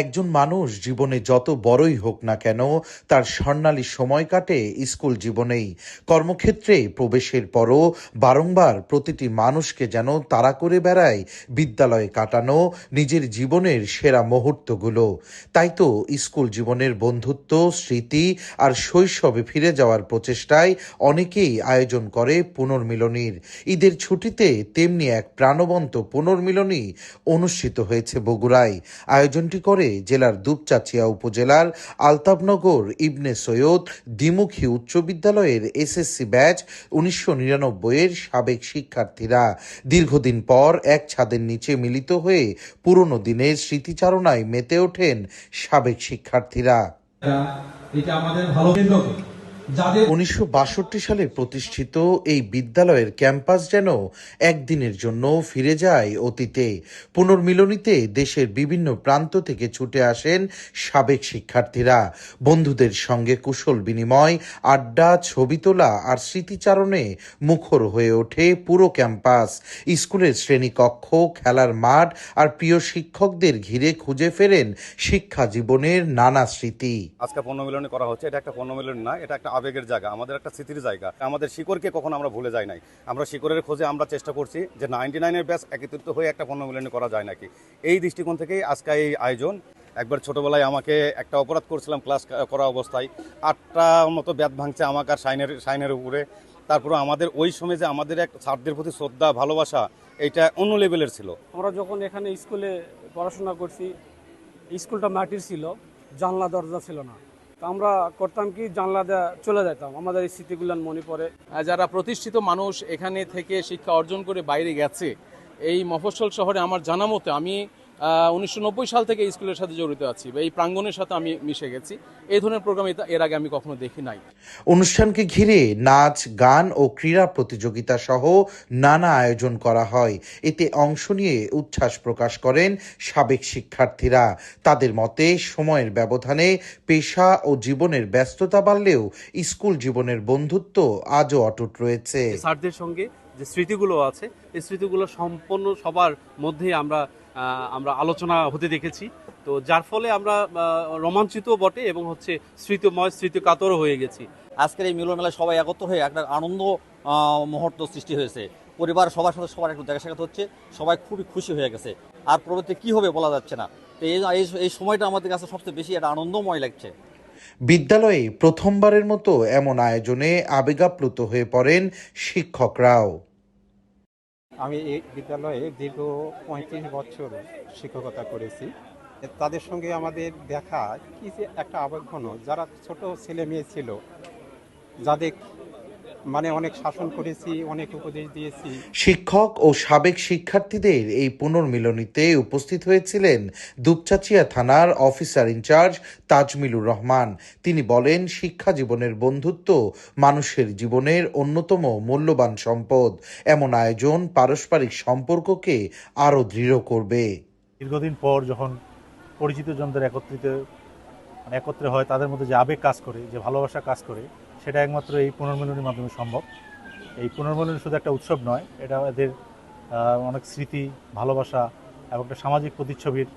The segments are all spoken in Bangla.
একজন মানুষ জীবনে যত বড়ই হোক না কেন, তার স্বর্ণালী সময় কাটে স্কুল জীবনেই। কর্মক্ষেত্রে প্রবেশের পরও বারংবার প্রতিটি মানুষকে যেন তাড়া করে বেড়ায় বিদ্যালয়ে কাটানো নিজের জীবনের সেরা মুহূর্তগুলো। তাই তো স্কুল জীবনের বন্ধুত্ব, স্মৃতি আর শৈশবে ফিরে যাওয়ার প্রচেষ্টায় অনেকেই আয়োজন করে পুনর্মিলনীর। ঈদের ছুটিতে তেমনি এক প্রাণবন্ত পুনর্মিলনী অনুষ্ঠিত হয়েছে বগুড়ায়। আয়োজনটি করে জেলার দুপচাঁচিয়া উপজেলার আলতাফনগর ইবনে সৈয়দ দ্বিমুখী উচ্চ বিদ্যালয়ের এসএসসি ব্যাচ 1999-এর সাবেক শিক্ষার্থীরা। দীর্ঘদিন পর এক ছাদের নিচে মিলিত হয়ে পুরনো দিনের স্মৃতিচারণায় মেতে ওঠেন সাবেক শিক্ষার্থীরা। 1962 সালে প্রতিষ্ঠিত এই বিদ্যালয়ের ক্যাম্পাস যেন একদিনের জন্য ফিরে যায় অতীতে। পুনর্মিলনীতে দেশের বিভিন্ন প্রান্ত থেকে ছুটে আসেন সাবেক শিক্ষার্থীরা। বন্ধুদের সঙ্গে কুশল বিনিময়, আড্ডা, ছবি তোলা আর স্মৃতিচারণে মুখর হয়ে ওঠে পুরো ক্যাম্পাস। স্কুলের শ্রেণীকক্ষ, খেলার মাঠ আর প্রিয় শিক্ষকদের ঘিরে খুঁজে ফেরেন শিক্ষা জীবনের নানা স্মৃতি। আজকে পুনর্মিলনী করা হচ্ছে, এটা একটা পুনর্মিলনী না, এটা একটা আবেগের জায়গা, আমাদের একটা স্মৃতির জায়গা। আমাদের শিকড়কে কখনো আমরা ভুলে যাই নাই। আমরা শিকড়ের খোঁজে আমরা চেষ্টা করছি যে 99-এর ব্যাচ একত্রিত হয়ে একটা পুনর্মিলনী করা যায় নাকি। এই দৃষ্টিকোণ থেকেই আজকে এই আয়োজন। একবার ছোটবেলায় আমাকে একটা অপরাধ করছিলাম ক্লাস করা অবস্থায়, 8টা মতো ব্যাট ভাঙছে আমাকে আর সাইনের উপরে। তারপরে আমাদের ওই সময় যে আমাদের এক ছাত্রদের প্রতি শ্রদ্ধা, ভালোবাসা, এটা অন্য লেভেলের ছিল। আমরা যখন এখানে স্কুলে পড়াশোনা করছি, স্কুলটা মাটির ছিল, জানলা দরজা ছিল না। আমরা করতাম কি, জানলা দিয়ে চলে যেতাম। আমাদের এই স্মৃতিগুলো মনে পড়ে। যারা প্রতিষ্ঠিত মানুষ এখানে থেকে শিক্ষা অর্জন করে বাইরে গেছে, এই মফস্বল শহরে আমার জানা মতে আমি 1990 সাল থেকে স্কুলের সাথে জড়িত আছি, বা এই প্রাঙ্গণের সাথে আমি মিশে গেছি। এই ধরনের প্রোগ্রাম এর আগে আমি কখনো দেখি নাই। অনুষ্ঠানকে ঘিরে নাচ, গান ও ক্রীড়া প্রতিযোগিতা সহ নানা আয়োজন করা হয়। এতে অংশ নিয়ে উচ্ছ্বাস প্রকাশ করেন সাবেক শিক্ষার্থীরা। তাদের মতে সময়ের ব্যবধানে পেশা ও জীবনের ব্যস্ততা বাড়লেও স্কুল জীবনের বন্ধুত্ব আজও অটুট রয়েছে। স্যারদের সঙ্গে যে স্মৃতিগুলো আছে, এই স্মৃতিগুলো সম্পূর্ণ সবার মধ্যেই আমরা আলোচনা হতে দেখেছি। তো যার ফলে আমরা রোমাঞ্চিত বটে এবং স্মৃতিকাতরও হয়ে গেছি। আজকের এই মিলন মেলায় সবাই একত্র হয়ে একটা আনন্দ মুহূর্ত সৃষ্টি হয়েছে। পরিবার সবার সাথে সবার একটু দেখা সাক্ষাৎ হচ্ছে, সবাই খুবই খুশি হয়ে গেছে। আর পরবর্তী কি হবে বলা যাচ্ছে না। তো এই সময়টা আমাদের কাছে সবচেয়ে বেশি একটা আনন্দময় লাগছে। বিদ্যালয়ে প্রথমবারের মতো এমন আয়োজনে আবেগাপ্লুত হয়ে পড়েন শিক্ষকরাও। আমি এই বিদ্যালয়ে দীর্ঘ 35 বছর শিক্ষকতা করেছি। তাদের সঙ্গে আমাদের দেখা কি যে একটা আবেগঘন, যারা ছোট ছেলে মেয়ে ছিল, যাদের অনেক শাসন করেছি, অনেক উপদেশ দিয়েছি। শিক্ষক ও সাবেক শিক্ষার্থীদের এই পুনর্মিলনীতে উপস্থিত হয়েছিলেন দুপচাঁচিয়া থানার অফিসার ইনচার্জ তাজমিলুর রহমান। তিনি বলেন, শিক্ষা জীবনের বন্ধুত্ব মানুষের জীবনের অন্যতম মূল্যবান সম্পদ। এমন আয়োজন পারস্পরিক সম্পর্ককে আরও দৃঢ় করবে। দীর্ঘদিন পর যখন পরিচিত জনদের একত্রে হয়, তাদের মধ্যে যে আবেগ কাজ করে, যে ভালোবাসা কাজ করে, সেটা একমাত্র এই পুনর্মিলনীর মাধ্যমে সম্ভব। এই পুনর্মিলনী শুধু একটা উৎসব নয়, এটা এদের অনেক স্মৃতি, ভালোবাসা এবং একটা সামাজিক প্রতিচ্ছবির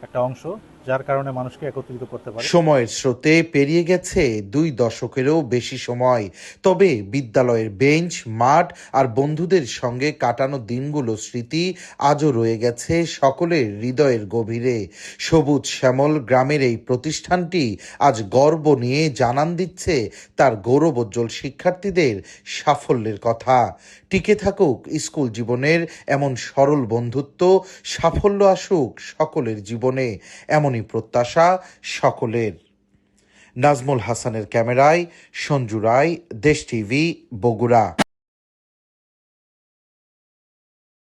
একটা অংশ, যার কারণে মানুষকে একত্রিত করতে পারে। সময়ের স্রোতে পেরিয়ে গেছে 2 দশকেরও বেশি সময়, তবে বিদ্যালয়ের বেঞ্চ, মাঠ আর বন্ধুদের সঙ্গে কাটানো দিনগুলো স্মৃতি আজও রয়ে গেছে সকলের হৃদয়ের গভীরে। সবুজ শ্যামল গ্রামের এই প্রতিষ্ঠানটি আজ গর্ব নিয়ে জানান দিচ্ছে তার গৌরবোজ্জ্বল শিক্ষার্থীদের সাফল্যের কথা। টিকে থাকুক স্কুল জীবনের এমন সরল বন্ধুত্ব, সাফল্য আসুক সকলের জীবনে, এমনই প্রত্যাশা সকলের। নাজমুল হাসানের ক্যামেরায় সঞ্জু রায়, দেশ টিভি, বগুড়া।